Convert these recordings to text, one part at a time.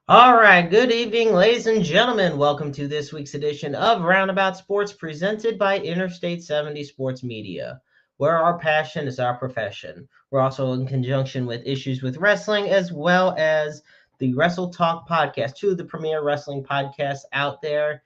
All right, good evening, ladies and gentlemen. Welcome to this week's edition of Roundabout Sports presented by Interstate 70 Sports Media, where our passion is our profession. We're also in conjunction with Issues with Wrestling as well as the Wrestle Talk podcast, two of the premier wrestling podcasts out there.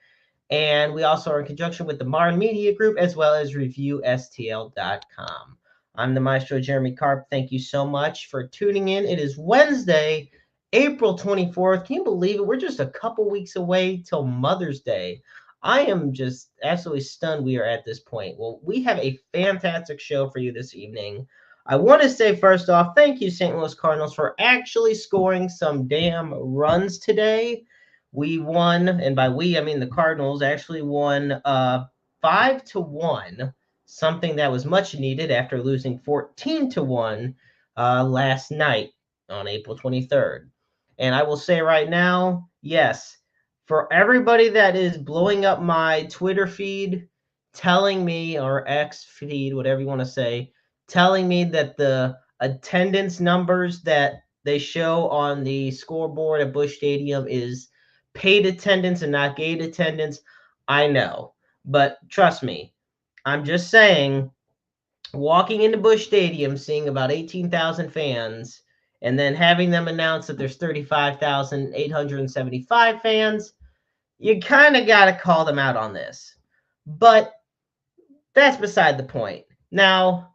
And we also are in conjunction with the Marn Media Group as well as ReviewSTL.com. I'm the Maestro Jeremy Karp. Thank you so much for tuning in. It is Wednesday, April 24th. Can you believe it? We're just a couple weeks away till Mother's Day. I am just absolutely stunned we are at this point. Well, we have a fantastic show for you this evening. I want to say first off, thank you, St. Louis Cardinals, for actually scoring some damn runs today. We won, and by we I mean the Cardinals actually won 5-1, something that was much needed after losing 14-1 last night on April 23rd. And I will say right now, yes, for everybody that is blowing up my Twitter feed, telling me, or X feed, whatever you want to say, telling me that the attendance numbers that they show on the scoreboard at Busch Stadium is paid attendance and not gate attendance. I know. But trust me, I'm just saying, walking into Busch Stadium, seeing about 18,000 fans, and then having them announce that there's 35,875 fans, you kind of got to call them out on this. But that's beside the point. Now,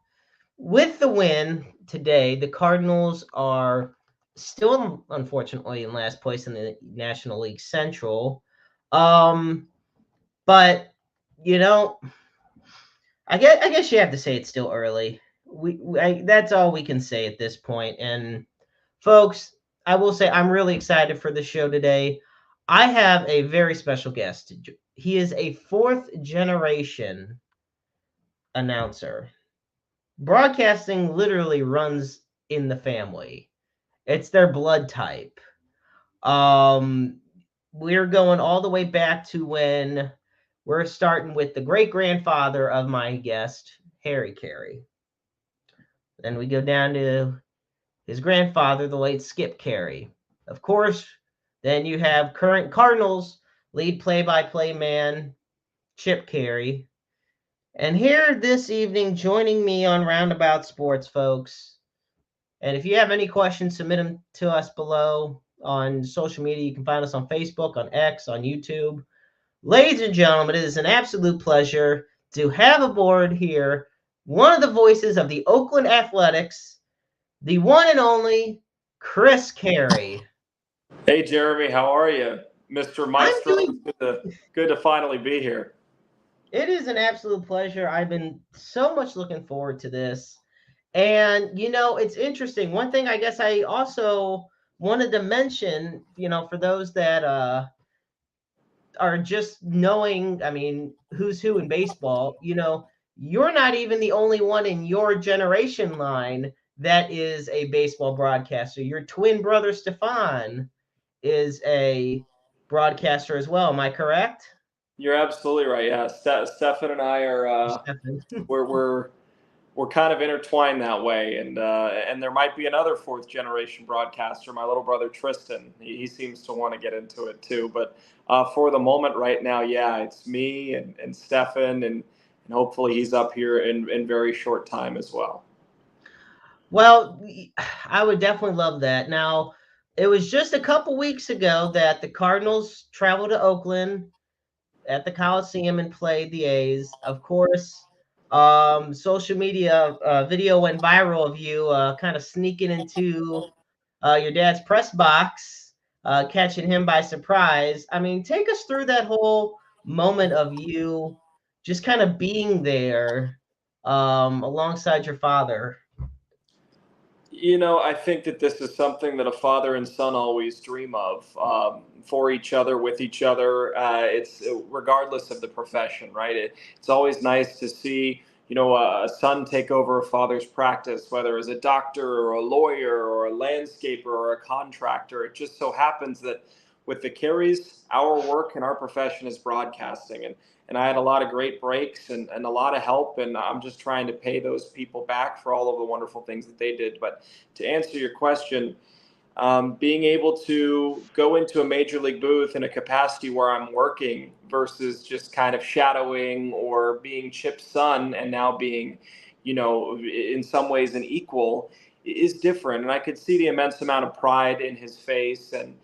with the win today, the Cardinals are still, unfortunately, in last place in the National League Central. But you know, I guess you have to say it's still early. That's all we can say at this point. And folks, I will say I'm really excited for the show today. I have a very special guest. He is a fourth generation announcer. Broadcasting literally runs in the family. It's their blood type. Um, we're going all the way back to when we're starting with the great grandfather of my guest, Harry Caray. Then we go down to his grandfather, the late Skip Caray. Of course, then you have current Cardinals lead play-by-play man, Chip Caray. And here this evening, joining me on Roundabout Sports, folks. And if you have any questions, submit them to us below on social media. You can find us on Facebook, on X, on YouTube. Ladies and gentlemen, it is an absolute pleasure to have aboard here one of the voices of the Oakland Athletics, the one and only Chris Caray. Hey, Jeremy, how are you? Mr. I'm Maestro, doing. good to finally be here. It is an absolute pleasure. I've been so much looking forward to this. And, it's interesting. One thing I guess I also wanted to mention, for those that are just knowing, I mean, who's who in baseball, you're not even the only one in your generation line that is a baseball broadcaster. Your twin brother, Stefan, is a broadcaster as well. Am I correct? You're absolutely right. Yeah, Stefan and I are Stefan. we're kind of intertwined that way, and there might be another fourth generation broadcaster. My little brother Tristan, he seems to want to get into it too. But for the moment, right now, yeah, it's me and Stefan, and hopefully he's up here in very short time as well. Well, I would definitely love that. Now, it was just a couple weeks ago that the Cardinals traveled to Oakland at the Coliseum and played the A's. Of course, social media video went viral of you kind of sneaking into your dad's press box, catching him by surprise. I mean, take us through that whole moment of you just kind of being there alongside your father. I think that this is something that a father and son always dream of, for each other, with each other. It's regardless of the profession, right? It's always nice to see, a son take over a father's practice, whether as a doctor or a lawyer or a landscaper or a contractor. It just so happens that with the Carries, our work and our profession is broadcasting. And I had a lot of great breaks and a lot of help, and I'm just trying to pay those people back for all of the wonderful things that they did. But to answer your question, Being able to go into a major league booth in a capacity where I'm working versus just kind of shadowing or being Chip's son and now being, in some ways an equal is different. And I could see the immense amount of pride in his face. And,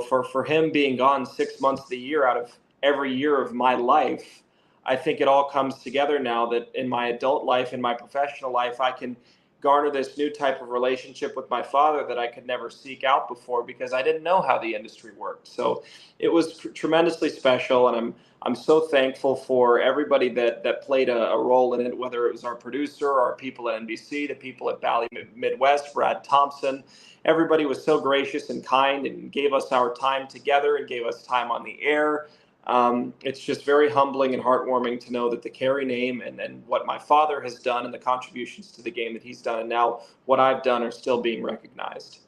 for him being gone 6 months of the year out of every year of my life, I think it all comes together now that in my adult life, in my professional life, I can garner this new type of relationship with my father that I could never seek out before because I didn't know how the industry worked. So it was tremendously special, and I'm so thankful for everybody that played a role in it, whether it was our producer, our people at NBC, the people at Bally Midwest, Brad Thompson. Everybody was so gracious and kind and gave us our time together and gave us time on the air. It's just very humbling and heartwarming to know that the Caray name and what my father has done and the contributions to the game that he's done and now what I've done are still being recognized.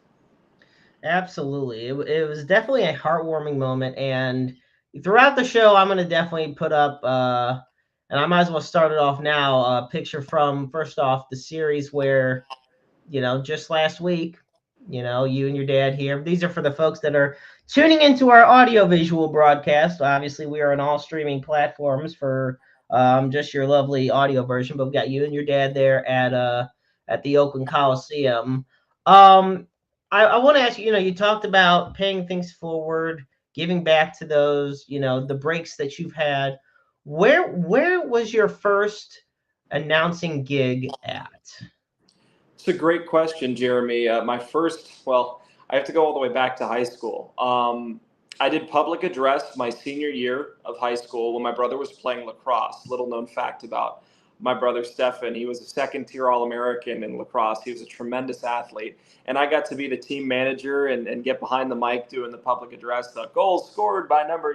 Absolutely. It was definitely a heartwarming moment. And throughout the show, I'm going to definitely put up, and I might as well start it off now, a picture from, first off, the series where, just last week, you and your dad here. These are for the folks that are tuning into our audio-visual broadcast. Obviously, we are on all streaming platforms for just your lovely audio version, but we got you and your dad there at the Oakland Coliseum. I want to ask you, you talked about paying things forward, giving back to those, the breaks that you've had. Where was your first announcing gig at? It's a great question, Jeremy. I have to go all the way back to high school. I did public address my senior year of high school when my brother was playing lacrosse. Little known fact about my brother Stefan, he was a second tier All-American in lacrosse. He was a tremendous athlete. And I got to be the team manager and get behind the mic doing the public address, the goals scored by number,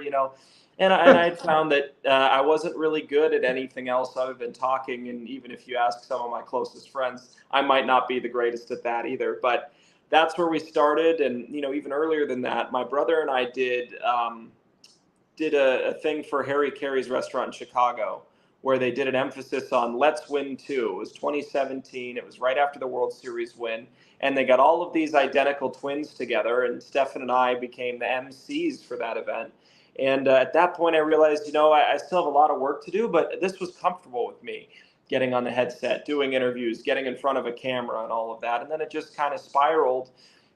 And I had found that I wasn't really good at anything else other than talking. And even if you ask some of my closest friends, I might not be the greatest at that either. But that's where we started. And, even earlier than that, my brother and I did a thing for Harry Caray's restaurant in Chicago where they did an emphasis on Let's Win Too. It was 2017. It was right after the World Series win. And they got all of these identical twins together. And Stefan and I became the MCs for that event. And at that point, I realized, I still have a lot of work to do, but this was comfortable with me, getting on the headset, doing interviews, getting in front of a camera and all of that. And then it just kind of spiraled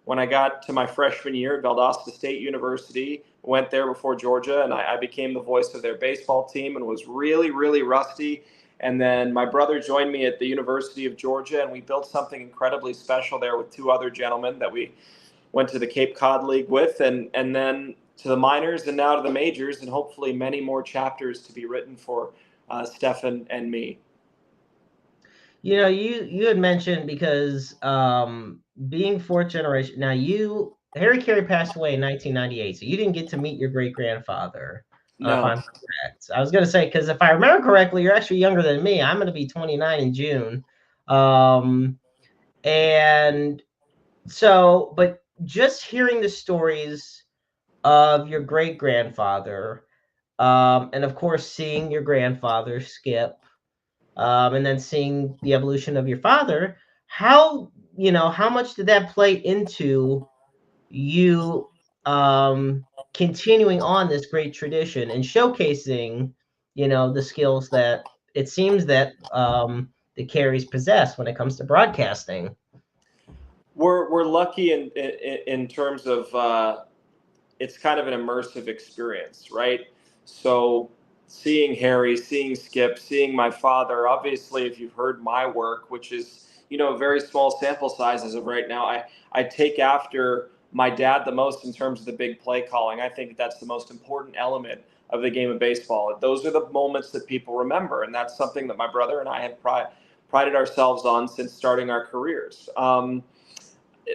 when I got to my freshman year at Valdosta State University, went there before Georgia, and I became the voice of their baseball team and was really, really rusty. And then my brother joined me at the University of Georgia, and we built something incredibly special there with two other gentlemen that we went to the Cape Cod League with, and then to the minors and now to the majors, and hopefully many more chapters to be written for Stefan and me. You had mentioned because being fourth generation. Now Harry Caray passed away in 1998, so you didn't get to meet your great grandfather. If No. I'm correct, I was going to say because if I remember correctly, you're actually younger than me. I'm going to be 29 in June, and so but just hearing the stories of your great grandfather, and of course seeing your grandfather Skip, and then seeing the evolution of your father, how much did that play into you continuing on this great tradition and showcasing the skills that it seems that the Carays possess when it comes to broadcasting? We're lucky in terms of it's kind of an immersive experience, right? So seeing Harry, seeing Skip, seeing my father, obviously, if you've heard my work, which is, a very small sample size as of right now, I take after my dad the most in terms of the big play calling. I think that's the most important element of the game of baseball. Those are the moments that people remember, and that's something that my brother and I have prided ourselves on since starting our careers.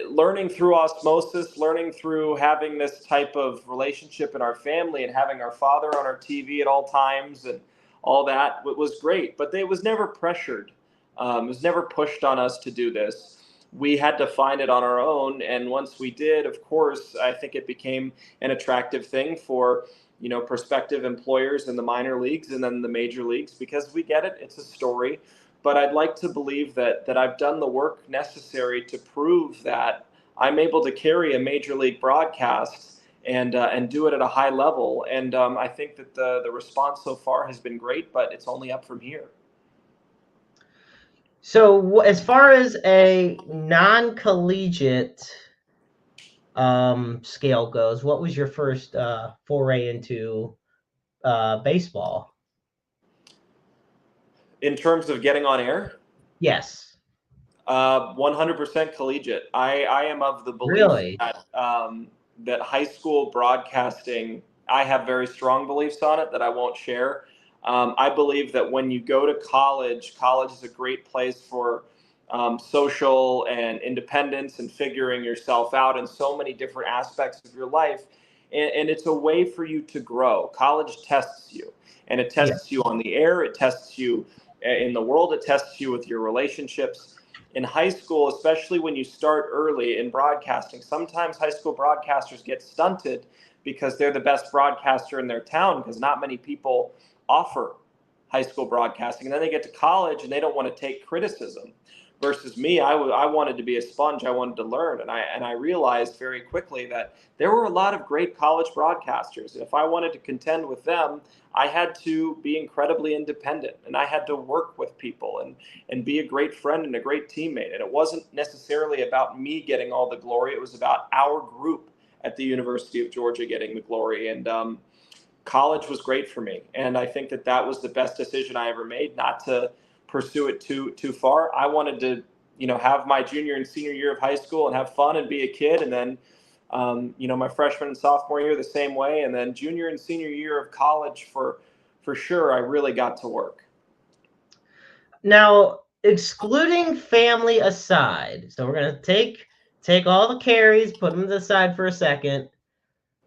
Learning through osmosis, learning through having this type of relationship in our family and having our father on our TV at all times and all that was great, but it was never pressured. It was never pushed on us to do this. We had to find it on our own. And once we did, of course, I think it became an attractive thing for, prospective employers in the minor leagues and then the major leagues, because we get it. It's a story. But I'd like to believe that I've done the work necessary to prove that I'm able to carry a major league broadcast and do it at a high level. And I think that the response so far has been great, but it's only up from here. So as far as a non-collegiate scale goes, what was your first foray into baseball? In terms of getting on air, Yes. 100% collegiate. I am of the belief Really? that that high school broadcasting, I have very strong beliefs on it that I won't share. I believe that when you go to college, college is a great place for social and independence and figuring yourself out in so many different aspects of your life. And it's a way for you to grow. College tests you, and it Yeah. tests you on the air, it tests you in the world, it tests you with your relationships. In high school, especially when you start early in broadcasting, sometimes high school broadcasters get stunted because they're the best broadcaster in their town because not many people offer high school broadcasting. And then they get to college and they don't want to take criticism. Versus me, I wanted to be a sponge. I wanted to learn, and I realized very quickly that there were a lot of great college broadcasters. And if I wanted to contend with them, I had to be incredibly independent, and I had to work with people and be a great friend and a great teammate. And it wasn't necessarily about me getting all the glory. It was about our group at the University of Georgia getting the glory. And college was great for me. And I think that that was the best decision I ever made, not to pursue it too far. I wanted to, have my junior and senior year of high school and have fun and be a kid. And then, my freshman and sophomore year the same way. And then junior and senior year of college for sure, I really got to work. Now, excluding family aside, so we're gonna take all the carries, put them to the side for a second.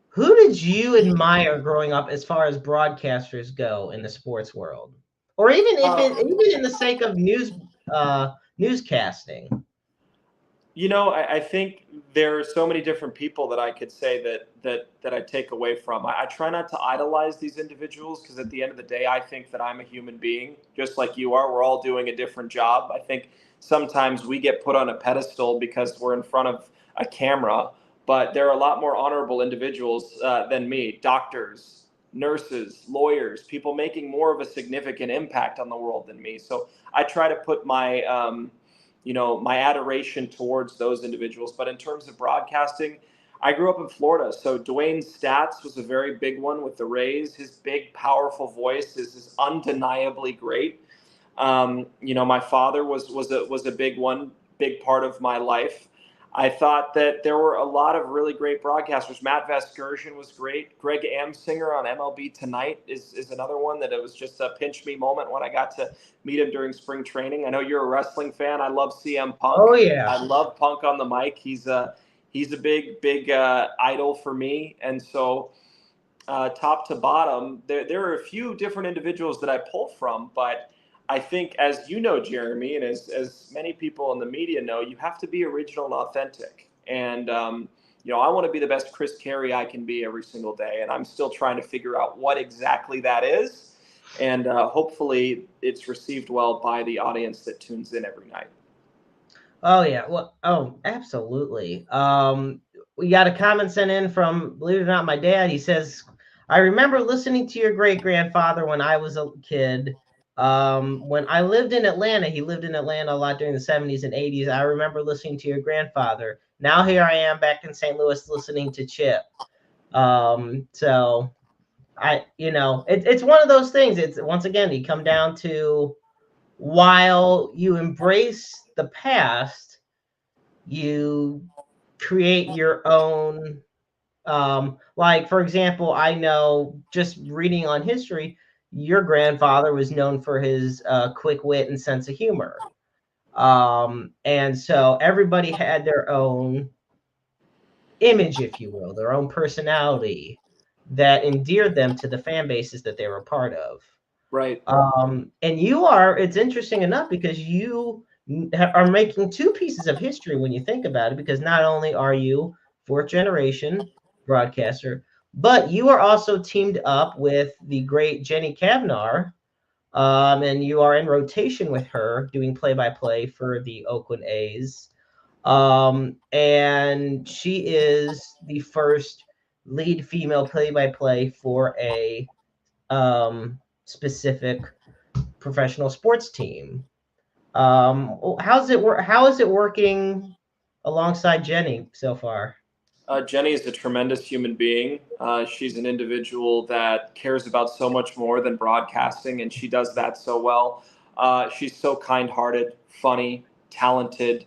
Who did you admire growing up as far as broadcasters go in the sports world, or even if it even in the sake of newscasting? I think there are so many different people that I could say that I take away from. I try not to idolize these individuals because at the end of the day, I think that I'm a human being, just like you are. We're all doing a different job. I think sometimes we get put on a pedestal because we're in front of a camera, but there are a lot more honorable individuals than me: doctors, nurses, lawyers, people making more of a significant impact on the world than me. So I try to put my adoration towards those individuals. But in terms of broadcasting, I grew up in Florida, so Dwayne Stats was a very big one with the Rays. His big, powerful voice is undeniably great. My father was a big one, big part of my life. I thought that there were a lot of really great broadcasters. Matt Vasgersian was great. Greg Amsinger on MLB Tonight is another one that it was just a pinch me moment when I got to meet him during spring training. I know you're a wrestling fan. I love CM Punk. Oh yeah. I love Punk on the mic. He's a big idol for me. And so top to bottom, there are a few different individuals that I pull from, but I think, as you know, Jeremy, and as many people in the media know, you have to be original and authentic. And, I want to be the best Chris Caray I can be every single day. And I'm still trying to figure out what exactly that is. And hopefully it's received well by the audience that tunes in every night. Oh yeah. Well, oh, absolutely. We got a comment sent in from, believe it or not, my dad. He says, I remember listening to your great grandfather when I was a kid. When I lived in Atlanta, he lived in Atlanta a lot during the 70s and 80s. I remember listening to your grandfather. Now here I am back in St. Louis listening to Chip. So it's one of those things. It's once again, you come down to, while you embrace the past, you create your own. Like, for example, I know just reading on history, your grandfather was known for his quick wit and sense of humor. And so everybody had their own image, if you will, their own personality that endeared them to the fan bases that they were part of. Right. And it's interesting enough because you are making two pieces of history when you think about it, because not only are you fourth generation broadcaster, but you are also teamed up with the great Jenny Kavnar, and you are in rotation with her doing play-by-play for the Oakland A's. And she is the first lead female play-by-play for a specific professional sports team. How's it work? How is it working alongside Jenny so far? Jenny is a tremendous human being. She's an individual that cares about so much more than broadcasting, and she does that so well. She's so kind hearted, funny, talented,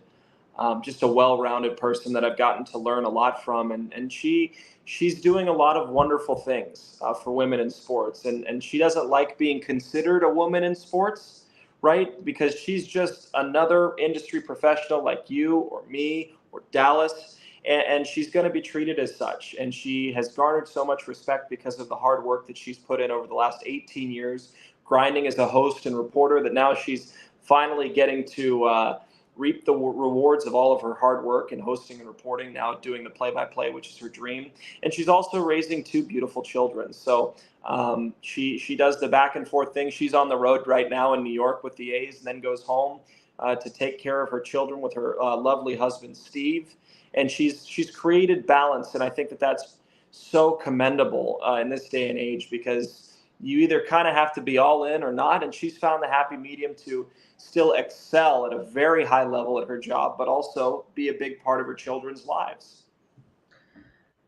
just a well rounded person that I've gotten to learn a lot from. And she's doing a lot of wonderful things for women in sports. And she doesn't like being considered a woman in sports, right? Because she's just another industry professional like you or me or Dallas, and she's going to be treated as such. And she has garnered so much respect because of the hard work that she's put in over the last 18 years, grinding as a host and reporter, that now she's finally getting to reap the rewards of all of her hard work in hosting and reporting, now doing the play-by-play, which is her dream. And she's also raising two beautiful children. So she does the back and forth thing. She's on the road right now in New York with the A's, and then goes home to take care of her children with her lovely husband, Steve. And she's created balance, and I think that that's so commendable in this day and age, because you either kind of have to be all in or not, and she's found the happy medium to still excel at a very high level at her job, but also be a big part of her children's lives.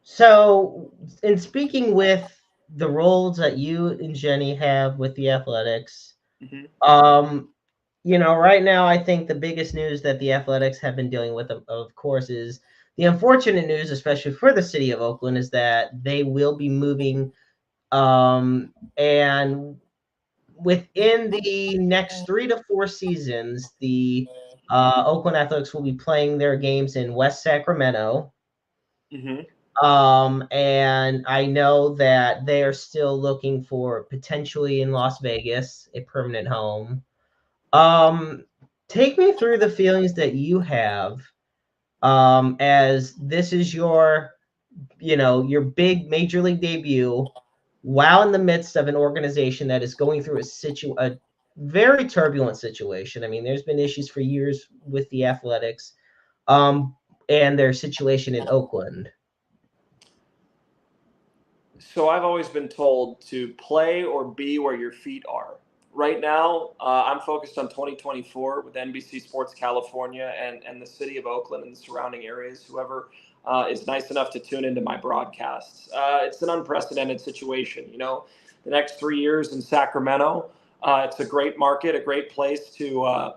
So, in speaking with the roles that you and Jenny have with the Athletics, Mm-hmm. um, right now, I think the biggest news that the Athletics have been dealing with, of course, is the unfortunate news, especially for the city of Oakland, is that they will be moving. And within the next 3 to 4 seasons, the Oakland Athletics will be playing their games in West Sacramento. Mm-hmm. And I know that they are still looking for potentially in Las Vegas a permanent home. Um, Take me through the feelings that you have, as this is your big major league debut, while in the midst of an organization that is going through a very turbulent situation. I mean, there's been issues for years with the Athletics, um, and their situation in Oakland. So I've always been told to play or be where your feet are. Right now, I'm focused on 2024 with NBC Sports California and the city of Oakland and the surrounding areas, whoever is nice enough to tune into my broadcasts. It's an unprecedented situation. The next 3 years in Sacramento, it's a great market, a great place to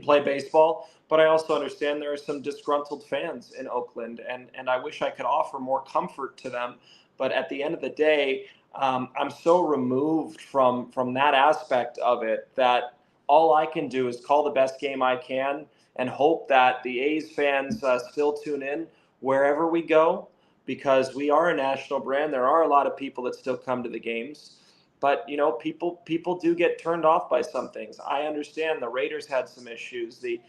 play baseball. But I also understand there are some disgruntled fans in Oakland, and I wish I could offer more comfort to them. But at the end of the day, I'm so removed from that aspect of it that all I can do is call the best game I can and hope that the A's fans still tune in wherever we go, because we are a national brand. There are a lot of people that still come to the games, but people do get turned off by some things. I understand the Raiders had some issues. The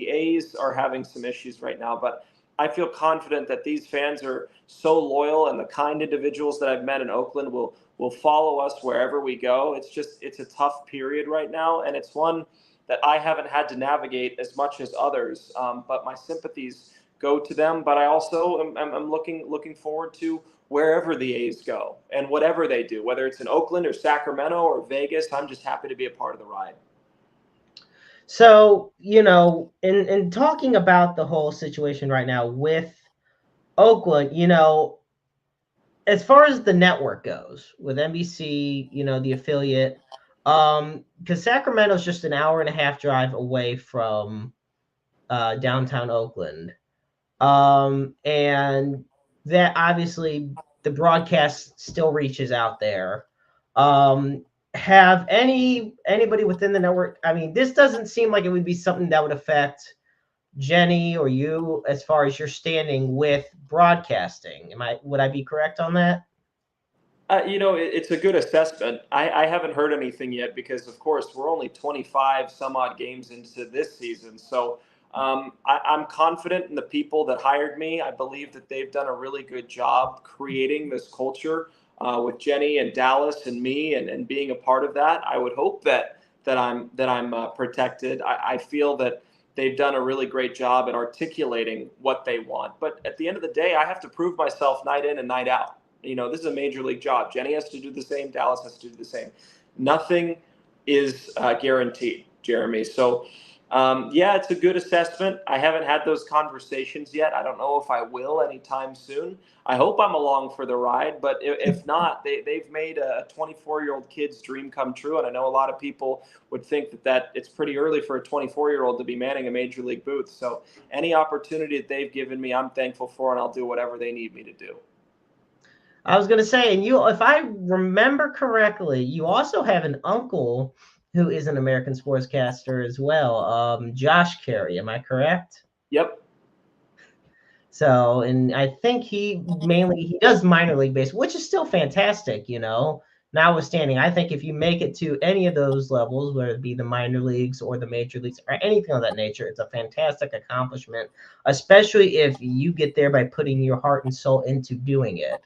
A's are having some issues right now, but I feel confident that these fans are so loyal, and the kind individuals that I've met in Oakland will follow us wherever we go. It's a tough period right now, and it's one that I haven't had to navigate as much as others. But my sympathies go to them. But I also am looking forward to wherever the A's go and whatever they do, whether it's in Oakland or Sacramento or Vegas. I'm just happy to be a part of the ride. So, in talking about the whole situation right now with Oakland, as far as the network goes with NBC, the affiliate, because Sacramento's just an hour and a half drive away from downtown Oakland, and that obviously the broadcast still reaches out there. Have anybody within the network? I mean, this doesn't seem like it would be something that would affect Jenny or you as far as your standing with broadcasting. Would I be correct on that? It's a good assessment. I haven't heard anything yet because, of course, we're only 25 some odd games into this season. So I'm confident in the people that hired me. I believe that they've done a really good job creating this culture with Jenny and Dallas and me, and being a part of that. I would hope that I'm protected. I feel that they've done a really great job at articulating what they want. But at the end of the day, I have to prove myself night in and night out. This is a major league job. Jenny has to do the same. Dallas has to do the same. Nothing is guaranteed, Jeremy. So, yeah, it's a good assessment. I haven't had those conversations yet. I don't know if I will anytime soon. I hope I'm along for the ride, but if not, they've made a 24-year-old kid's dream come true. And I know a lot of people would think that it's pretty early for a 24-year-old to be manning a major league booth. So any opportunity that they've given me, I'm thankful for, and I'll do whatever they need me to do. I was going to say, and if I remember correctly, you also have an uncle who is an American sportscaster as well, Josh Caray. Am I correct? Yep. So, and I think he does minor league baseball, which is still fantastic, Notwithstanding, I think if you make it to any of those levels, whether it be the minor leagues or the major leagues or anything of that nature, it's a fantastic accomplishment, especially if you get there by putting your heart and soul into doing it.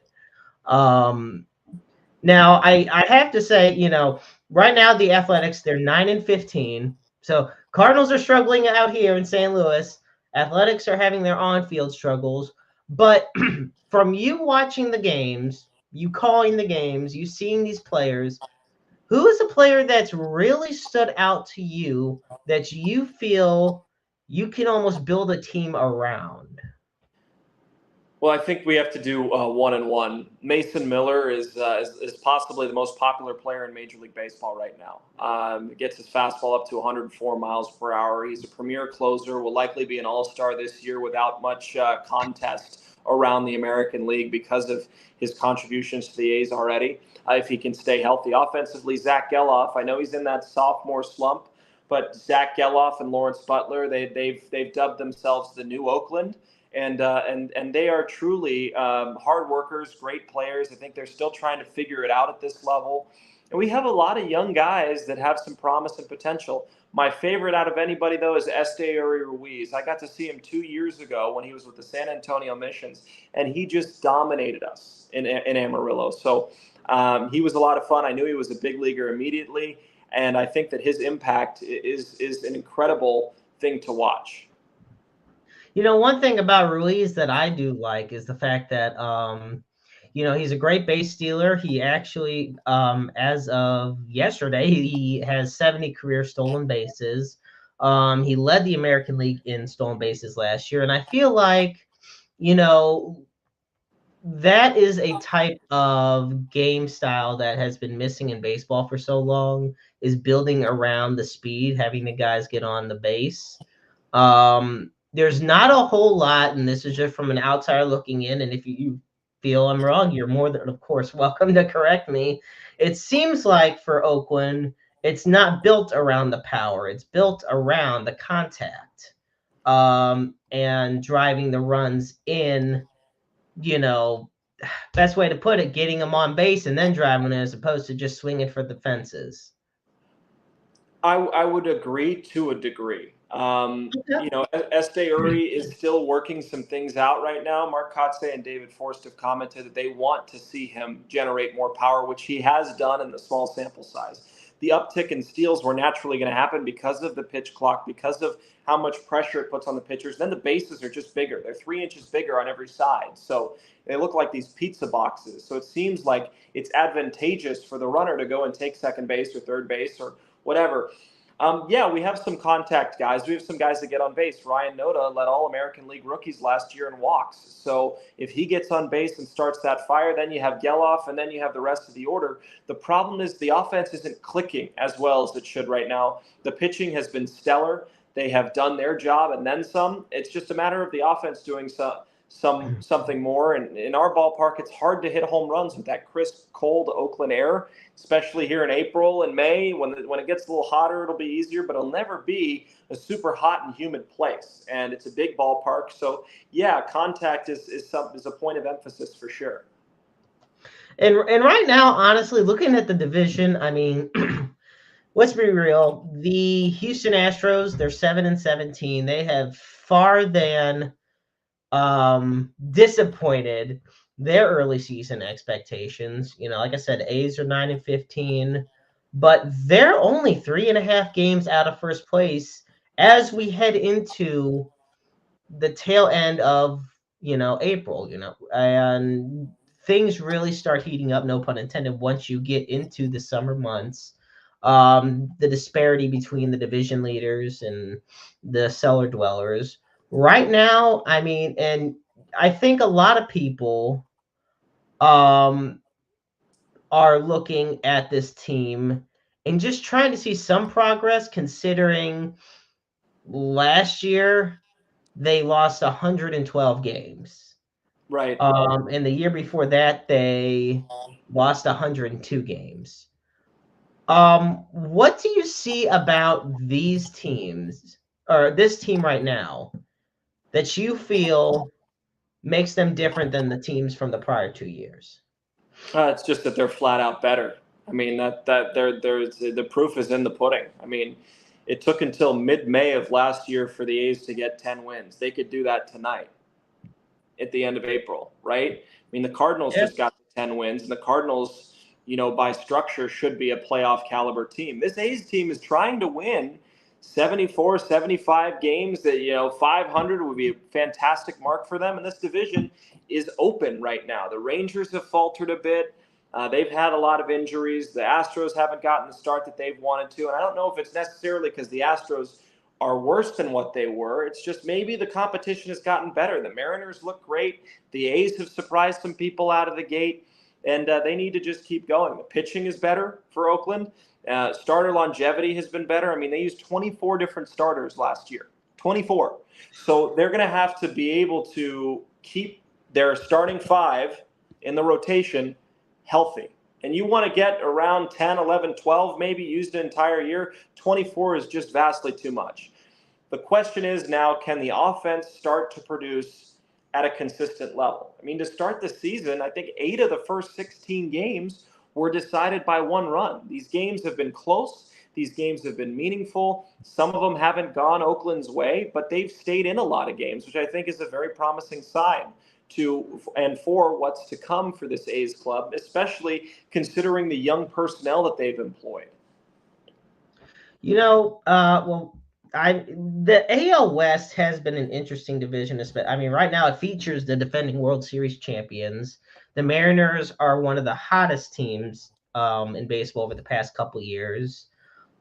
Now I have to say, right now the Athletics, they're 9-15. So Cardinals are struggling out here in St. Louis. Athletics are having their on-field struggles. But from you watching the games, you calling the games, you seeing these players, who is a player that's really stood out to you that you feel you can almost build a team around? Well, I think we have to do 1-1. Mason Miller is possibly the most popular player in Major League Baseball right now. Gets his fastball up to 104 miles per hour. He's a premier closer, will likely be an all-star this year without much contest around the American League because of his contributions to the A's already. If he can stay healthy. Offensively, Zach Geloff, I know he's in that sophomore slump, but Zach Geloff and Lawrence Butler, they've dubbed themselves the new Oakland. And they are truly hard workers, great players. I think they're still trying to figure it out at this level. And we have a lot of young guys that have some promise and potential. My favorite out of anybody, though, is Esteury Ruiz. I got to see him 2 years ago when he was with the San Antonio Missions, and he just dominated us in Amarillo. So he was a lot of fun. I knew he was a big leaguer immediately, and I think that his impact is an incredible thing to watch. One thing about Ruiz that I do like is the fact that, he's a great base stealer. He actually, as of yesterday, he has 70 career stolen bases. He led the American League in stolen bases last year. And I feel like, that is a type of game style that has been missing in baseball for so long, is building around the speed, having the guys get on the base. There's not a whole lot, and this is just from an outsider looking in, and if you feel I'm wrong, you're more than, of course, welcome to correct me. It seems like for Oakland, it's not built around the power. It's built around the contact, and driving the runs in, best way to put it, getting them on base and then driving as opposed to just swinging for the fences. I would agree to a degree. Esteury is still working some things out right now. Mark Kotze and David Forst have commented that they want to see him generate more power, which he has done in the small sample size. The uptick in steals were naturally going to happen because of the pitch clock, because of how much pressure it puts on the pitchers. Then the bases are just bigger. They're 3 inches bigger on every side. So they look like these pizza boxes. So it seems like it's advantageous for the runner to go and take second base or third base or whatever. Yeah, we have some contact guys. We have some guys that get on base. Ryan Noda led all American League rookies last year in walks. So if he gets on base and starts that fire, then you have Geloff, and then you have the rest of the order. The problem is the offense isn't clicking as well as it should right now. The pitching has been stellar. They have done their job and then some. It's just a matter of the offense doing something more. And in our ballpark, it's hard to hit home runs with that crisp, cold Oakland air, especially here in April and May. When it gets a little hotter, it'll be easier, but it'll never be a super hot and humid place. And it's a big ballpark. So, yeah, contact is a point of emphasis for sure. And right now, honestly, looking at the division, I mean, let's be real. The Houston Astros, they're 7-17. They have far than disappointed their early season expectations. Like I said, A's are 9-15, but they're only 3.5 games out of first place, as we head into the tail end of April, and things really start heating up, no pun intended, once you get into the summer months. The disparity between the division leaders and the cellar dwellers right now, I mean, and I think a lot of people um are looking at this team and just trying to see some progress, considering last year they lost 112 games. Right. And the year before that, they lost 102 games. What do you see about these teams, or this team right now, that you feel makes them different than the teams from the prior 2 years? It's just that they're flat out better. I mean, there's the proof is in the pudding. I mean, it took until mid-May of last year for the A's to get 10 wins. They could do that tonight at the end of April, right? I mean, the Cardinals Yeah. just got 10 wins, and the Cardinals, by structure, should be a playoff caliber team. This A's team is trying to win 74, 75 games. That 500 would be a fantastic mark for them, and this division is open right now. The Rangers have faltered a bit. They've had a lot of injuries. The Astros haven't gotten the start that they've wanted to, and I don't know if it's necessarily because the Astros are worse than what they were. It's just maybe the competition has gotten better. The Mariners look great. The A's have surprised some people out of the gate, and they need to just keep going. The pitching is better for Oakland. Starter longevity has been better. I mean, they used 24 different starters last year. 24. So they're going to have to be able to keep their starting five in the rotation healthy. And you want to get around 10, 11, 12, maybe used an entire year. 24 is just vastly too much. The question is now, can the offense start to produce at a consistent level? I mean, to start the season, I think 8 of the first 16 games were decided by one run. These games have been close. These games have been meaningful. Some of them haven't gone Oakland's way, but they've stayed in a lot of games, which I think is a very promising sign for what's to come for this A's club, especially considering the young personnel that they've employed. The AL West has been an interesting division. I mean, right now it features the defending World Series champions. The Mariners are one of the hottest teams in baseball over the past couple years.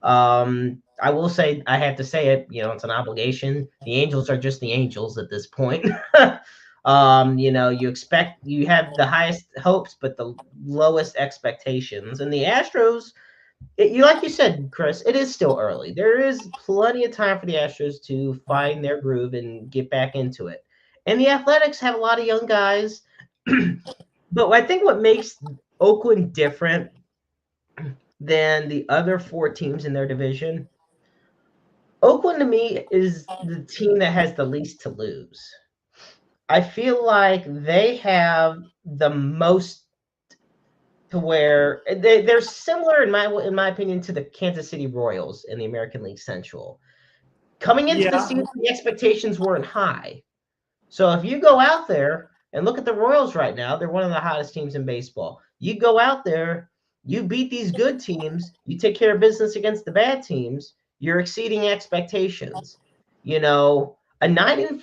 I will say, I have to say it, it's an obligation. The Angels are just the Angels at this point. You have the highest hopes, but the lowest expectations. And the Astros, like you said, Chris, it is still early. There is plenty of time for the Astros to find their groove and get back into it. And the Athletics have a lot of young guys. But I think what makes Oakland different than the other 4 teams in their division, Oakland to me is the team that has the least to lose. I feel like they have the most, to where they're similar in my opinion to the Kansas City Royals in the American League Central. Coming into the season, the expectations weren't high. So if you go out there and look at the Royals right now, they're one of the hottest teams in baseball. You go out there, you beat these good teams, you take care of business against the bad teams, you're exceeding expectations. A 9,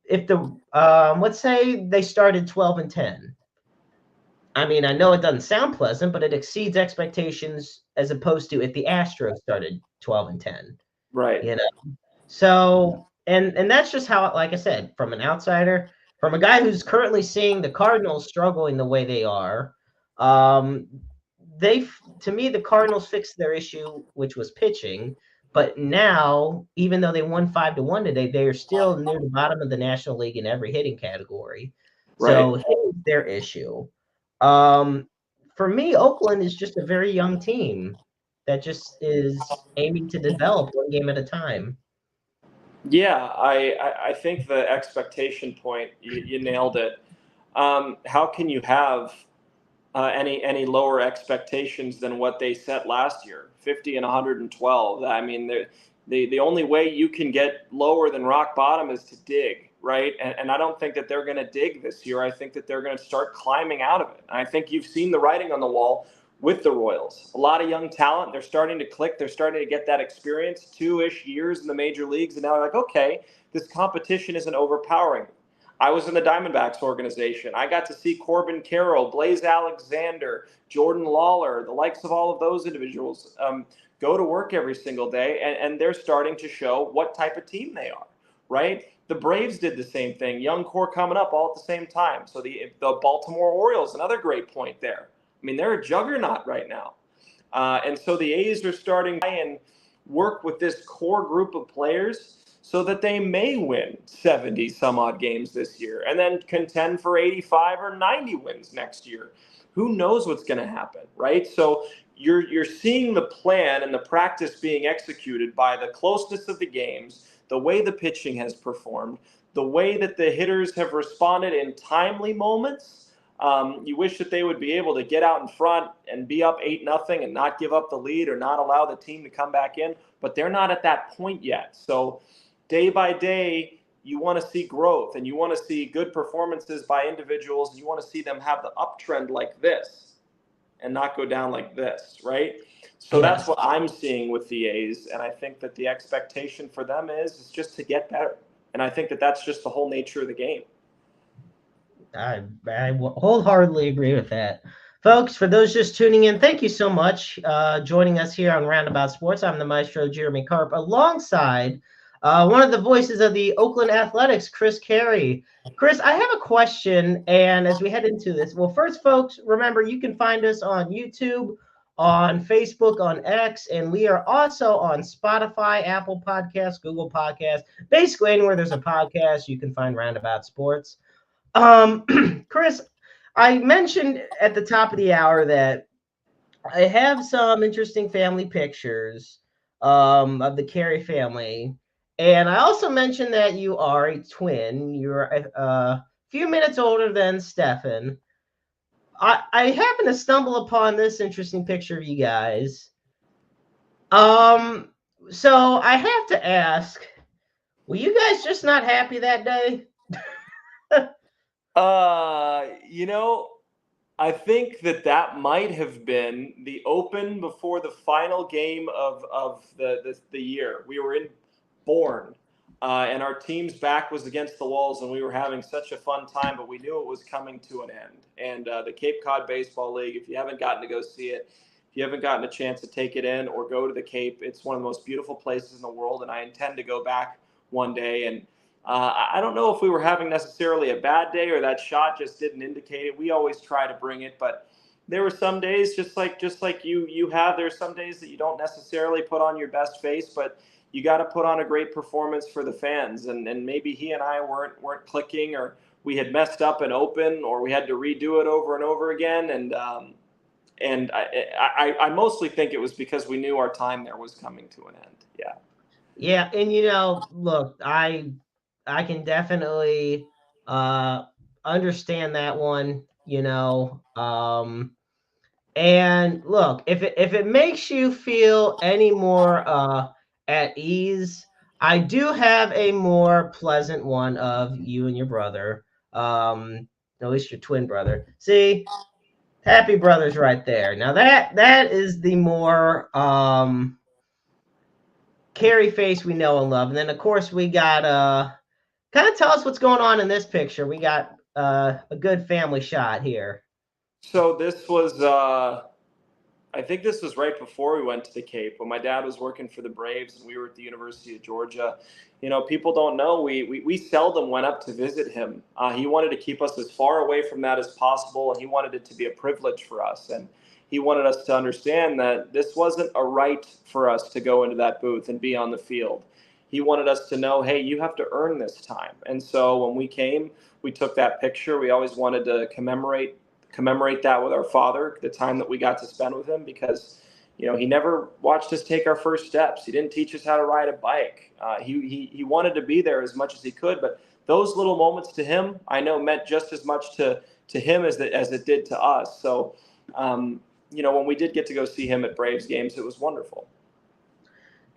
if the let's say they started 12-10. I mean, I know it doesn't sound pleasant, but it exceeds expectations as opposed to if the Astros started 12-10. Right. So, and that's just how, like I said, from an outsider, from a guy who's currently seeing the Cardinals struggling the way they are, to me, the Cardinals fixed their issue, which was pitching. But now, even though they won 5-1 today, they are still near the bottom of the National League in every hitting category. So hitting's their issue. For me, Oakland is just a very young team that just is aiming to develop one game at a time. Yeah, I think the expectation point, you nailed it. How can you have any lower expectations than what they set last year, 50 and 112? I mean, the only way you can get lower than rock bottom is to dig, right? And I don't think that they're going to dig this year. I think that they're going to start climbing out of it. And I think you've seen the writing on the wall with the Royals. A lot of young talent. They're starting to click. They're starting to get that experience, 2-ish years in the major leagues. And now they're like, okay, this competition isn't overpowering. I was in the Diamondbacks organization. I got to see Corbin Carroll, Blaze Alexander, Jordan Lawler, the likes of all of those individuals go to work every single day, and they're starting to show what type of team they are, right? The Braves did the same thing. Young core coming up all at the same time. So the Baltimore Orioles, another great point there. I mean, they're a juggernaut right now. And so the A's are starting to and work with this core group of players so that they may win 70 some odd games this year and then contend for 85 or 90 wins next year. Who knows what's going to happen, right? So you're seeing the plan and the practice being executed by the closeness of the games, the way the pitching has performed, the way that the hitters have responded in timely moments. You wish that they would be able to get out in front and be up 8-0 and not give up the lead or not allow the team to come back in, but they're not at that point yet. So day by day, you want to see growth and you want to see good performances by individuals, and you want to see them have the uptrend like this and not go down like this, right? So that's what I'm seeing with the A's, and I think that the expectation for them is just to get better. And I think that that's just the whole nature of the game. I wholeheartedly agree with that. Folks, for those just tuning in, thank you so much joining us here on Roundabout Sports. I'm the Maestro, Jeremy Karp, alongside one of the voices of the Oakland Athletics, Chris Caray. Chris, I have a question, and as we head into this, well, first, folks, remember, you can find us on YouTube, on Facebook, on X, and we are also on Spotify, Apple Podcasts, Google Podcasts. Basically, anywhere there's a podcast, you can find Roundabout Sports. Chris, I mentioned at the top of the hour that I have some interesting family pictures of the Caray family. And I also mentioned that you are a twin. You're a few minutes older than Stefan. I happen to stumble upon this interesting picture of you guys. So I have to ask, were you guys just not happy that day? You know, I think that might have been the open before the final game of the year. We were in Bourne, and our team's back was against the walls, and we were having such a fun time, but we knew it was coming to an end. And the Cape Cod Baseball League, if you haven't gotten to go see it, if you haven't gotten a chance to take it in or go to the Cape, it's one of the most beautiful places in the world, and I intend to go back one day. And I don't know if we were having necessarily a bad day or that shot just didn't indicate it. We always try to bring it, but there were some days just like you have. There's some days that you don't necessarily put on your best face, but you got to put on a great performance for the fans. And maybe he and I weren't clicking, or we had messed up an open, or we had to redo it over and over again. And I mostly think it was because we knew our time there was coming to an end. Yeah. Yeah, and look, I can definitely understand that one. And look, if it makes you feel any more at ease, I do have a more pleasant one of you and your brother. At least your twin brother. See, happy brothers right there. Now that is the more Caray face we know and love. And then of course we got kind of tell us what's going on in this picture. We got a good family shot here. So this was, I think this was right before we went to the Cape when my dad was working for the Braves and we were at the University of Georgia. You know, people don't know we seldom went up to visit him. He wanted to keep us as far away from that as possible, and he wanted it to be a privilege for us. And he wanted us to understand that this wasn't a right for us to go into that booth and be on the field. He wanted us to know, hey, you have to earn this time. And so when we came, we took that picture. We always wanted to commemorate that with our father, the time that we got to spend with him, because he never watched us take our first steps. He didn't teach us how to ride a bike. He wanted to be there as much as he could, but those little moments to him, I know, meant just as much to him as it did to us. So when we did get to go see him at Braves games, it was wonderful.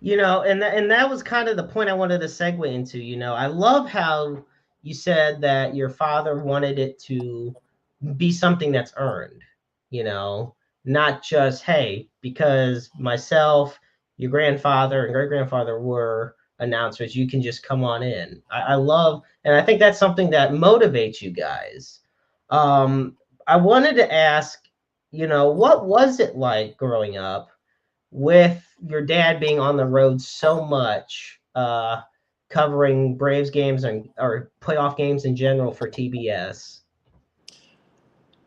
And that was kind of the point I wanted to segue into. I love how you said that your father wanted it to be something that's earned, not just, hey, because myself, your grandfather, and great grandfather were announcers, you can just come on in. I love, and I think that's something that motivates you guys. I wanted to ask, what was it like growing up with your dad being on the road so much, covering Braves games or playoff games in general for TBS?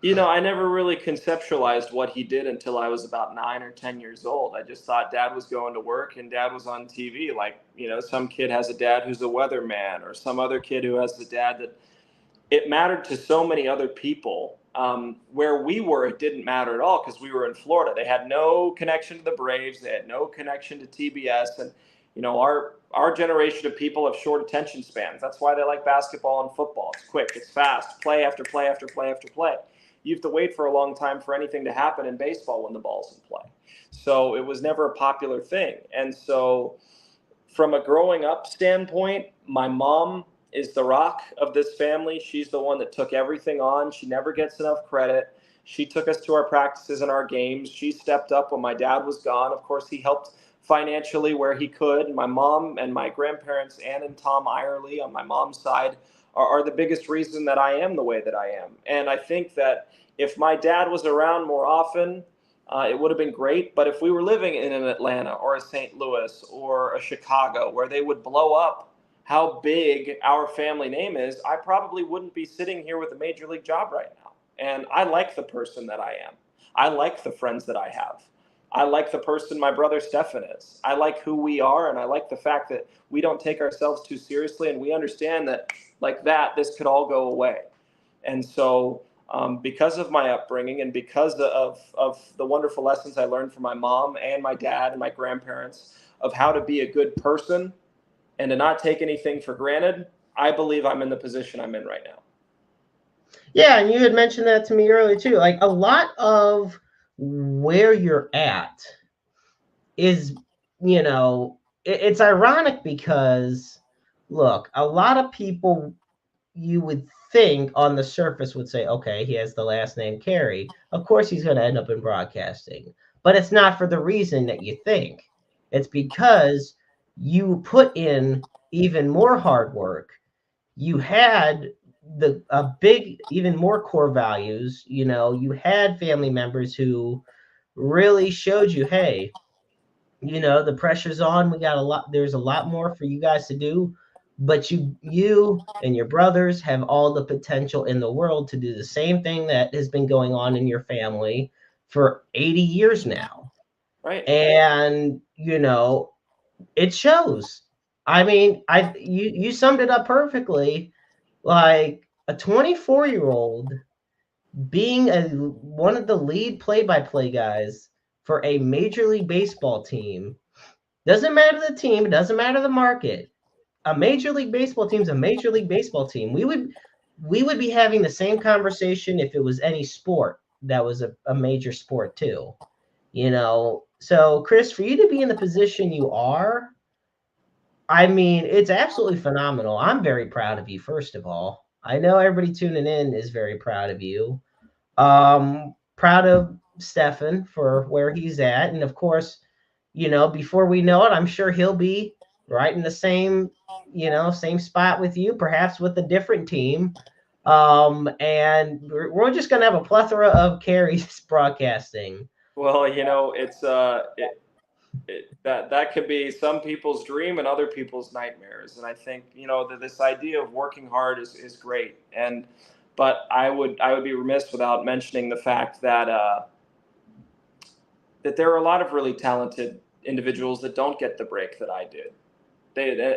I never really conceptualized what he did until I was about 9 or 10 years old. I just thought dad was going to work and dad was on TV. Like, some kid has a dad who's a weatherman, or some other kid who has the dad that it mattered to so many other people. Where we were, it didn't matter at all because we were in Florida. They had no connection to the Braves. They had no connection to TBS. And, our generation of people have short attention spans. That's why they like basketball and football. It's quick, it's fast, play after play after play after play. You have to wait for a long time for anything to happen in baseball when the ball's in play. So it was never a popular thing. And so from a growing up standpoint, my mom is the rock of this family. She's the one that took everything on. She never gets enough credit. She took us to our practices and our games. She stepped up when my dad was gone. Of course, he helped financially where he could. My mom and my grandparents, Ann and Tom Irely on my mom's side, are the biggest reason that I am the way that I am. And I think that if my dad was around more often, it would have been great. But if we were living in an Atlanta or a St. Louis or a Chicago where they would blow up how big our family name is, I probably wouldn't be sitting here with a major league job right now. And I like the person that I am. I like the friends that I have. I like the person my brother Stefan is. I like who we are, and I like the fact that we don't take ourselves too seriously, and we understand that, like that, this could all go away. And so because of my upbringing and because of the wonderful lessons I learned from my mom and my dad and my grandparents of how to be a good person and to not take anything for granted, I believe I'm in the position I'm in right now. Yeah, and you had mentioned that to me earlier too. Like a lot of where you're at is, it's ironic because, look, a lot of people you would think on the surface would say, okay, he has the last name Caray. Of course, he's going to end up in broadcasting. But it's not for the reason that you think. It's because you put in even more hard work. You had a big, even more core values. You had family members who really showed you, hey, the pressure's on. There's a lot more for you guys to do, but you and your brothers have all the potential in the world to do the same thing that has been going on in your family for 80 years now. Right. And it shows. I mean, you summed it up perfectly. Like a 24-year-old being one of the lead play-by-play guys for a Major League Baseball team. Doesn't matter the team, doesn't matter the market. A Major League Baseball team's a Major League Baseball team. We would be having the same conversation if it was any sport that was a major sport too. So Chris, for you to be in the position you are, I mean, it's absolutely phenomenal. I'm very proud of you, first of all. I know everybody tuning in is very proud of you. Proud of Stefan for where he's at. And of course, before we know it, I'm sure he'll be right in the same spot with you, perhaps with a different team. And we're just going to have a plethora of Carays broadcasting. Well, that could be some people's dream and other people's nightmares. And I think that this idea of working hard is great. But I would be remiss without mentioning the fact that there are a lot of really talented individuals that don't get the break that I did.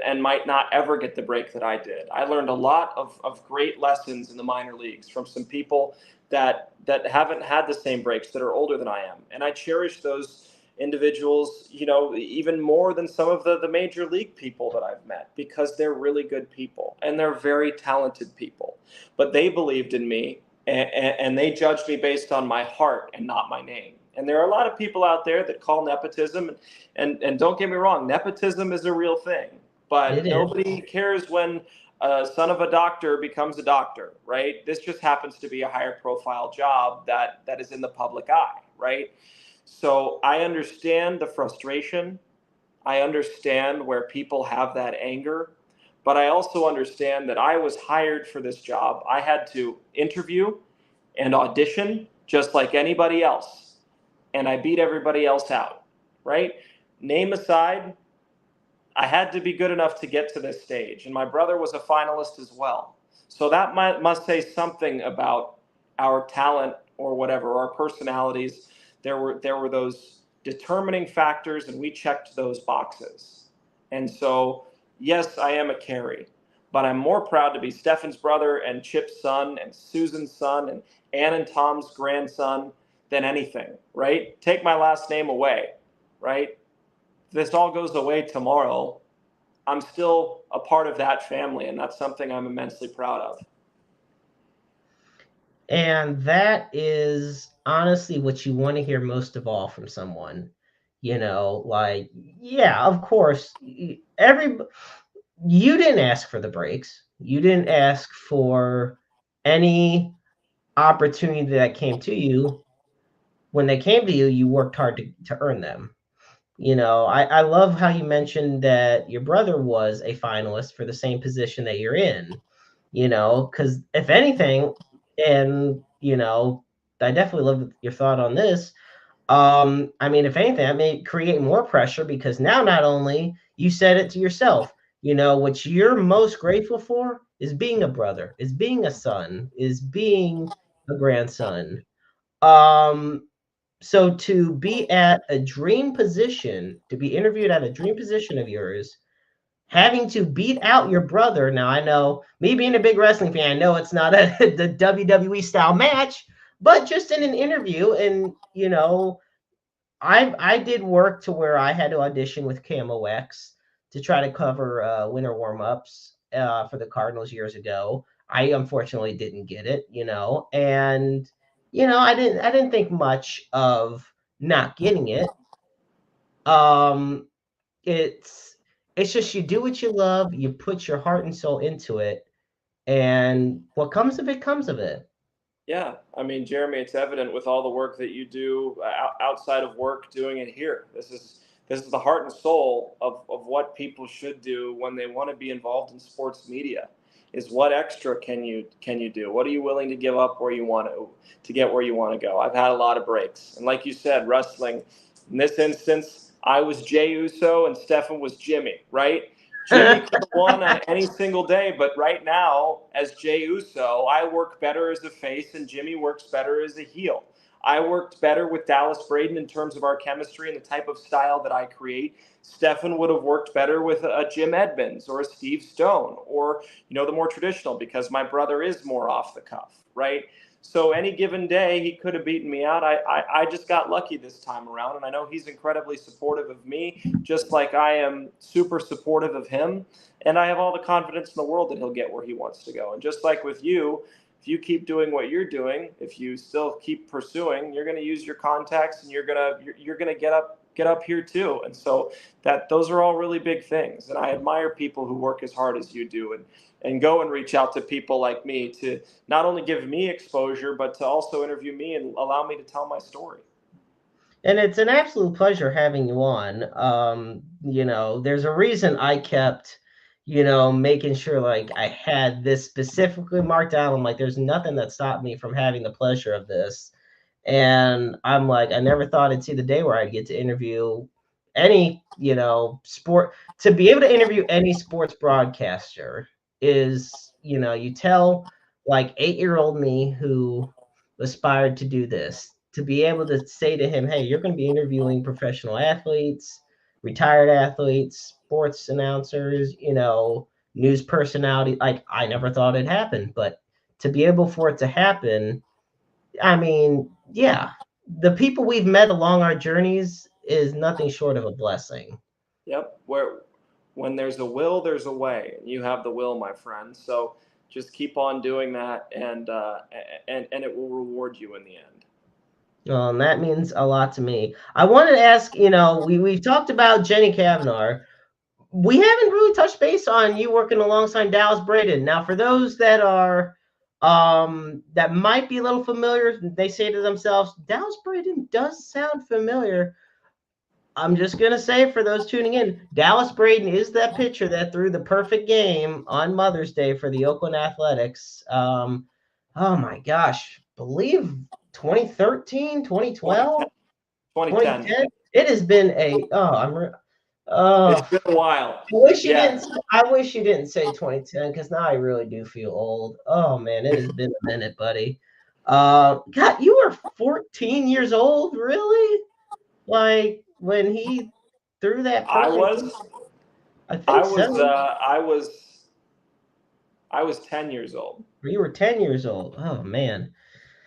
And might not ever get the break that I did. I learned a lot of great lessons in the minor leagues from some people that haven't had the same breaks, that are older than I am. And I cherish those individuals, even more than some of the major league people that I've met, because they're really good people and they're very talented people. But they believed in me and they judged me based on my heart and not my name. And there are a lot of people out there that call nepotism, and don't get me wrong, nepotism is a real thing, but nobody cares when a son of a doctor becomes a doctor, right? This just happens to be a higher profile job that is in the public eye, right? So I understand the frustration. I understand where people have that anger, but I also understand that I was hired for this job. I had to interview and audition just like anybody else, and I beat everybody else out, right? Name aside, I had to be good enough to get to this stage, and my brother was a finalist as well. So that must say something about our talent or whatever, our personalities. There were those determining factors, and we checked those boxes. And so, yes, I am a Caray, but I'm more proud to be Stefan's brother and Chip's son and Susan's son and Ann and Tom's grandson than anything, right? Take my last name away, right? This all goes away tomorrow, I'm still a part of that family, and that's something I'm immensely proud of. And that is honestly what you want to hear most of all from someone. Like, yeah, of course, you didn't ask for the breaks. You didn't ask for any opportunity that came to you. When they came to you, you worked hard to earn them. I love how you mentioned that your brother was a finalist for the same position that you're in, because if anything, and, I definitely love your thought on this. I mean, if anything, that may create more pressure because now not only you said it to yourself, what you're most grateful for is being a brother, is being a son, is being a grandson. Um, so to be at a dream position, to be interviewed at a dream position of yours, having to beat out your brother. Now I know me being a big wrestling fan, I know it's not the WWE style match, but just in an interview, and I did work to where I had to audition with Camo X to try to cover winter warm-ups for the Cardinals years ago. I unfortunately didn't get it, and I didn't think much of not getting it. Um, it's just you do what you love, you put your heart and soul into it, and what comes of it comes of it. Yeah, I mean, Jeremy, it's evident with all the work that you do outside of work, doing it here. This is the heart and soul of what people should do when they want to be involved in sports media. Is what extra can you do? What are you willing to give up where you want to get where you want to go? I've had a lot of breaks, and like you said, wrestling. In this instance, I was Jey Uso and Stefan was Jimmy, right? Jimmy could have won on any single day, but right now, as Jey Uso, I work better as a face and Jimmy works better as a heel. I worked better with Dallas Braden in terms of our chemistry and the type of style that I create. Stefan would have worked better with a Jim Edmonds or a Steve Stone or, the more traditional, because my brother is more off the cuff, right? So any given day, he could have beaten me out. I just got lucky this time around, and I know he's incredibly supportive of me, just like I am super supportive of him. And I have all the confidence in the world that he'll get where he wants to go. And just like with you, if you keep doing what you're doing, if you still keep pursuing, you're going to use your contacts, and you're gonna get up here too. And so those are all really big things. And I admire people who work as hard as you do, and go and reach out to people like me to not only give me exposure, but to also interview me and allow me to tell my story. And it's an absolute pleasure having you on. There's a reason I kept, making sure like I had this specifically marked out. I'm like, there's nothing that stopped me from having the pleasure of this. And I'm like, I never thought I'd see the day where I'd get to interview any, sport. To be able to interview any sports broadcaster is, you tell like 8-year-old me who aspired to do this, to be able to say to him, hey, you're going to be interviewing professional athletes, retired athletes, sports announcers, news personality. Like, I never thought it happened, but to be able for it to happen, I mean, yeah, the people we've met along our journeys is nothing short of a blessing. Yep. When there's a will, there's a way. You have the will, my friend. So just keep on doing that, and it will reward you in the end. And that means a lot to me. I wanted to ask, we've talked about Jenny Kavanaugh. We haven't really touched base on you working alongside Dallas Braden. Now, for those that are that might be a little familiar. They say to themselves, Dallas Braden does sound familiar. I'm just gonna say for those tuning in, Dallas Braden is that pitcher that threw the perfect game on Mother's Day for the Oakland Athletics. Oh my gosh, believe 2013, 2010. 2012, 2010. 2010. It has been a It's oh been a while. I wish you Yeah. didn't. I wish you didn't say 2010 because now I really do feel old. Oh man, it has been a minute, buddy. God, you were 14 years old, really? Like when he threw that I perfect. was I I think was so. I was 10 years old. You were 10 years old. Oh man.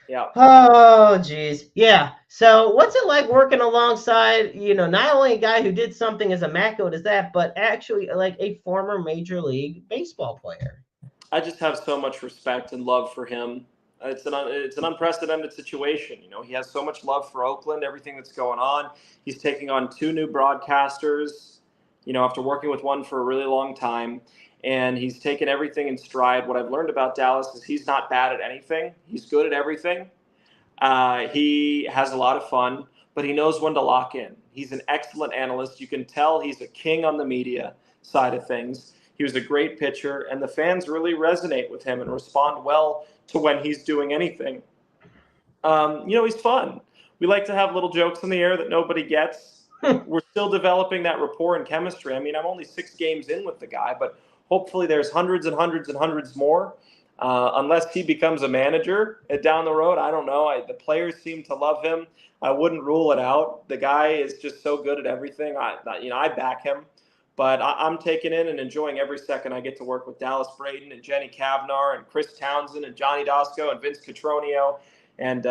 Yeah. Oh geez. Yeah. So what's it like working alongside, not only a guy who did something as immaculate as that, but actually like a former major league baseball player? I just have so much respect and love for him. It's an unprecedented situation. You know, he has so much love for Oakland, everything that's going on. He's taking on two new broadcasters, you know, after working with one for a really long time. And he's taken everything in stride. What I've learned about Dallas is he's not bad at anything. He's good at everything. He has a lot of fun, but he knows when to lock in. He's an excellent analyst. You can tell he's a king on the media side of things. He was a great pitcher, and the fans really resonate with him and respond well to when he's doing anything. You know, he's fun. We like to have little jokes in the air that nobody gets. We're still developing that rapport and chemistry. I mean, I'm only 6 games in with the guy, but hopefully there's hundreds and hundreds and hundreds more. Unless he becomes a manager down the road, I don't know. The players seem to love him. I wouldn't rule it out. The guy is just so good at everything. I back him, but I'm taking in and enjoying every second I get to work with Dallas Braden and Jenny Cavnar and Chris Townsend and Johnny Dosco and Vince Cotroneo and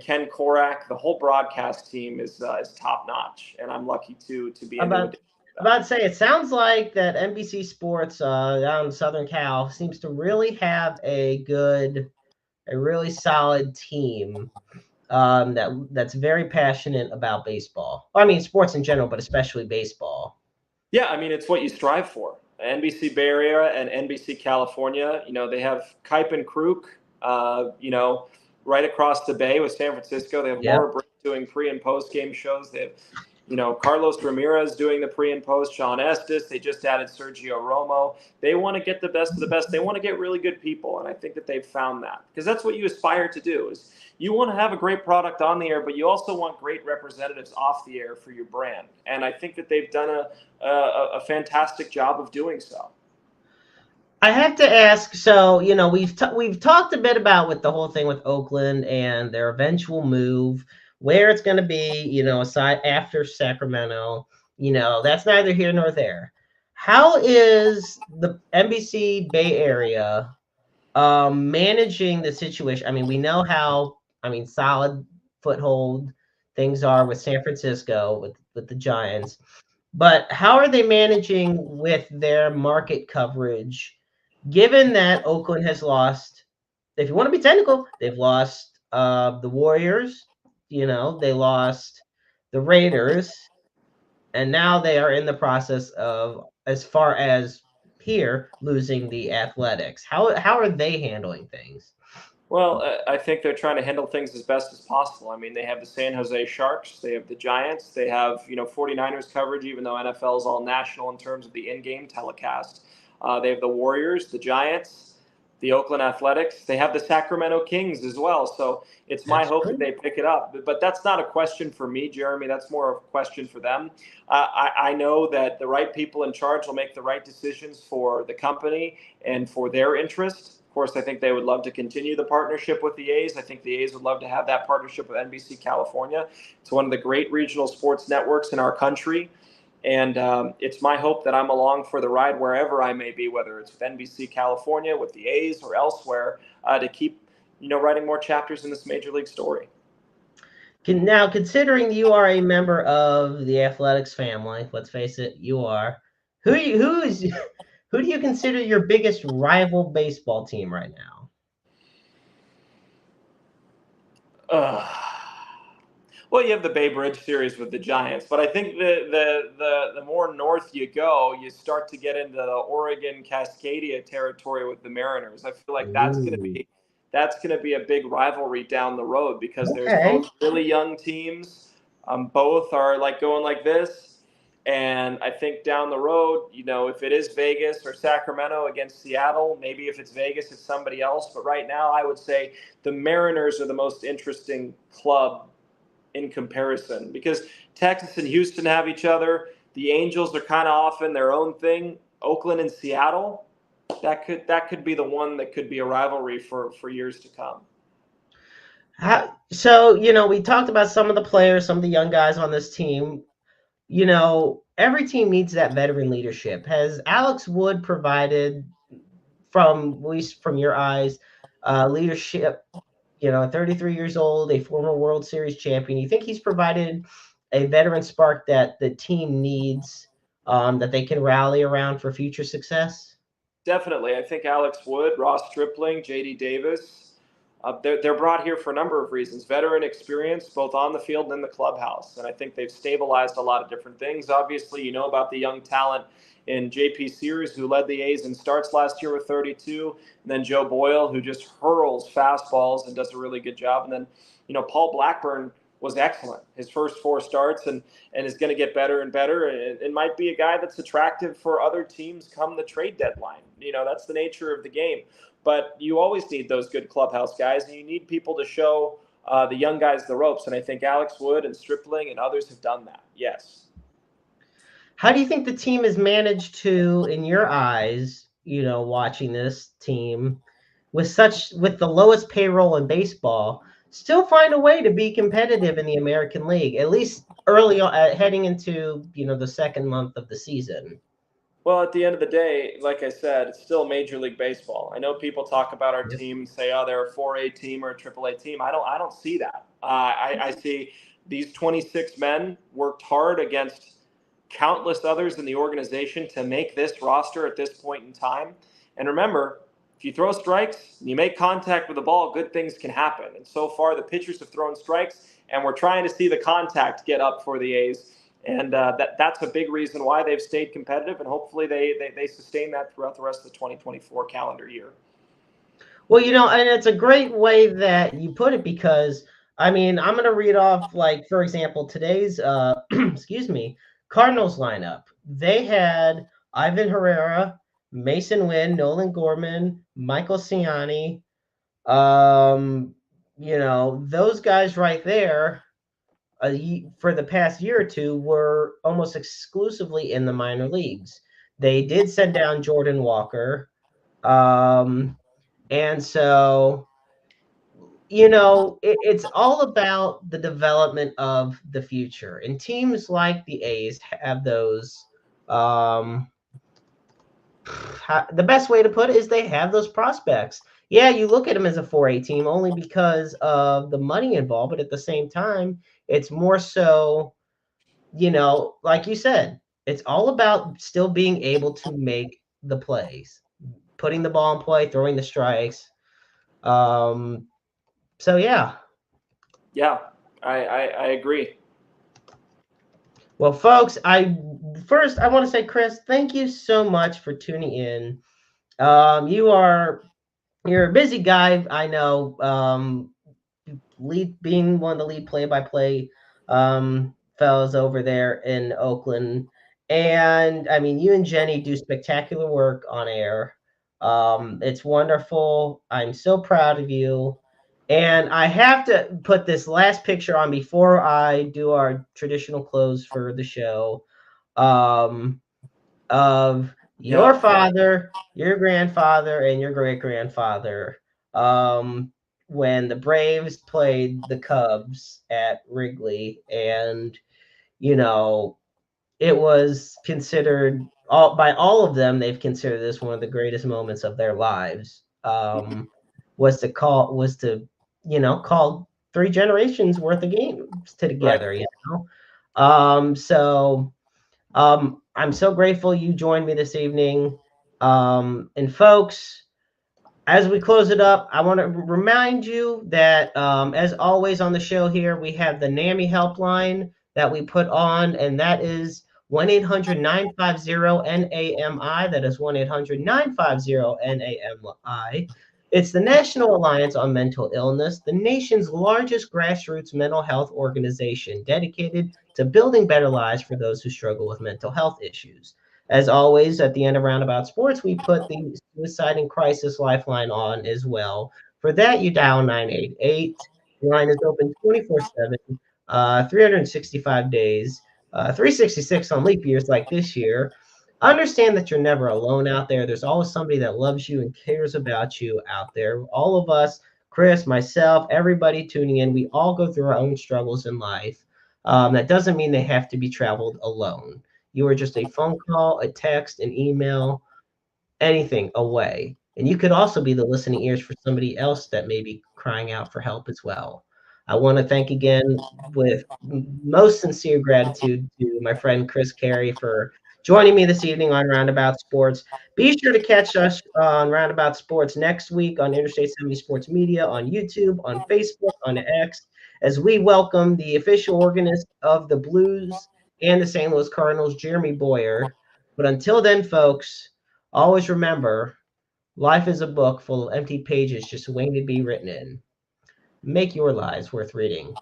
Ken Korak. The whole broadcast team is top notch, and I'm lucky to be into it. About to say, it sounds like that NBC Sports down in Southern Cal seems to really have a really solid team that's very passionate about baseball. I mean, sports in general, but especially baseball. Yeah, I mean, it's what you strive for. NBC Bay Area and NBC California, you know, they have Kipe and Kruk, you know, right across the bay with San Francisco. They have Yep. Laura Britt doing pre and post game shows. They have, you know, Carlos Ramirez doing the pre and post, Sean Estes. They just added Sergio Romo. They want to get the best of the best. They want to get really good people, and I think that they've found that because that's what you aspire to do. Is you want to have a great product on the air, but you also want great representatives off the air for your brand. And I think that they've done a fantastic job of doing so. I have to ask. So we've talked a bit about with the whole thing with Oakland and their eventual move, where it's going to be. Aside after Sacramento. That's neither here nor there. How is the NBC Bay Area managing the situation? I mean, we know how solid foothold things are with San Francisco with the Giants, but how are they managing with their market coverage? Given that Oakland has lost, if you want to be technical, they've lost the Warriors, they lost the Raiders, and now they are in the process of, as far as here, losing the Athletics. How are they handling things? Well, I think they're trying to handle things as best as possible. I mean, they have the San Jose Sharks, they have the Giants, they have, you know, 49ers coverage, even though NFL is all national in terms of the in-game telecast. They have the Warriors, the Giants, the Oakland Athletics. They have the Sacramento Kings as well. So it's my That's hope that true. they pick it up. But that's not a question for me, Jeremy. That's more of a question for them. I know that the right people in charge will make the right decisions for the company and for their interest. Of course, I think they would love to continue the partnership with the A's. I think the A's would love to have that partnership with NBC California. It's one of the great regional sports networks in our country. And it's my hope that I'm along for the ride wherever I may be, whether it's with NBC California, with the A's, or elsewhere, to keep, you know, writing more chapters in this major league story. Now, considering you are a member of the Athletics family, let's face it, you are. Who do you consider your biggest rival baseball team right now? Uh, well, you have the Bay Bridge series with the Giants, but I think the more north you go, you start to get into the Oregon Cascadia territory with the Mariners. I feel like that's going to Ooh, be that's going to be a big rivalry down the road because there's Okay. both really young teams. Both are like going like this. And I think down the road, if it is Vegas or Sacramento against Seattle, maybe if it's Vegas, it's somebody else. But right now, I would say the Mariners are the most interesting club in comparison because Texas and Houston have each other. The Angels are kind of off in their own thing. Oakland and Seattle, that could be the one that could be a rivalry for years to come. So, we talked about some of the players, some of the young guys on this team. Every team needs that veteran leadership. Has Alex Wood provided, from at least from your eyes, leadership? 33 years old, a former World Series champion. You think he's provided a veteran spark that the team needs, that they can rally around for future success? Definitely. I think Alex Wood, Ross Stripling, JD Davis, they're brought here for a number of reasons. Veteran experience, both on the field and in the clubhouse. And I think they've stabilized a lot of different things. Obviously, you know about the young talent in JP Sears, who led the A's in starts last year with 32. And then Joe Boyle, who just hurls fastballs and does a really good job. And then, Paul Blackburn was excellent his first four starts and is going to get better and better. And might be a guy that's attractive for other teams come the trade deadline. That's the nature of the game. But you always need those good clubhouse guys, and you need people to show the young guys the ropes. And I think Alex Wood and Stripling and others have done that. Yes. How do you think the team has managed to, in your eyes, watching this team with the lowest payroll in baseball, still find a way to be competitive in the American League, at least early on, heading into the second month of the season? Well, at the end of the day, like I said, it's still Major League Baseball. I know people talk about our Yep. team and say, "Oh, they're a 4A team or a AAA team." I don't see that. I see these 26 men worked hard against countless others in the organization to make this roster at this point in time. And remember, if you throw strikes and you make contact with the ball, good things can happen. And so far, the pitchers have thrown strikes, and we're trying to see the contact get up for the A's. And that's a big reason why they've stayed competitive, and hopefully they sustain that throughout the rest of the 2024 calendar year. Well, and it's a great way that you put it because, I'm going to read off, like, for example, today's, excuse me, Cardinals lineup. They had Ivan Herrera, Mason Wynn, Nolan Gorman, Michael Ciani. Those guys right there, for the past year or two, were almost exclusively in the minor leagues. They did send down Jordan Walker. And so, it's all about the development of the future. And teams like the A's have those. The best way to put it is they have those prospects. Yeah, you look at them as a 4A team only because of the money involved, but at the same time, it's more so, like you said, it's all about still being able to make the plays, putting the ball in play, throwing the strikes. So yeah. Yeah, I agree. Well, folks, I want to say, Chris, thank you so much for tuning in. You're a busy guy, I know. Being one of the lead play-by-play fellows over there in Oakland, and you and Jenny do spectacular work on air. It's wonderful. I'm so proud of you. And I have to put this last picture on before I do our traditional close for the show, of your Yeah. father, your grandfather, and your great grandfather, when the Braves played the Cubs at Wrigley, and it was considered by all of them. They've considered this one of the greatest moments of their lives. Call three generations worth of games Right. together. So I'm so grateful you joined me this evening. And folks, as we close it up, I want to remind you that, as always on the show here, we have the NAMI helpline that we put on, and that is 1-800-950-NAMI. That is 1-800-950-NAMI. It's the National Alliance on Mental Illness, the nation's largest grassroots mental health organization dedicated to building better lives for those who struggle with mental health issues. As always, at the end of Roundabout Sports, we put the Suicide and Crisis Lifeline on as well. For that, you dial 988. The line is open 24/7, 365 days, 366 on leap years like this year. Understand that you're never alone out there. There's always somebody that loves you and cares about you out there. All of us, Chris, myself, everybody tuning in, we all go through our own struggles in life. That doesn't mean they have to be traveled alone. You are just a phone call, a text, an email, anything away. And you could also be the listening ears for somebody else that may be crying out for help as well. I want to thank again with most sincere gratitude to my friend Chris Caray for joining me this evening on Roundabout Sports. Be sure to catch us on Roundabout Sports next week on Interstate 70 Sports Media, on YouTube, on Facebook, on X, as we welcome the official organist of the Blues and the St. Louis Cardinals, Jeremy Boyer. But until then, folks, always remember, life is a book full of empty pages just waiting to be written in. Make your lives worth reading.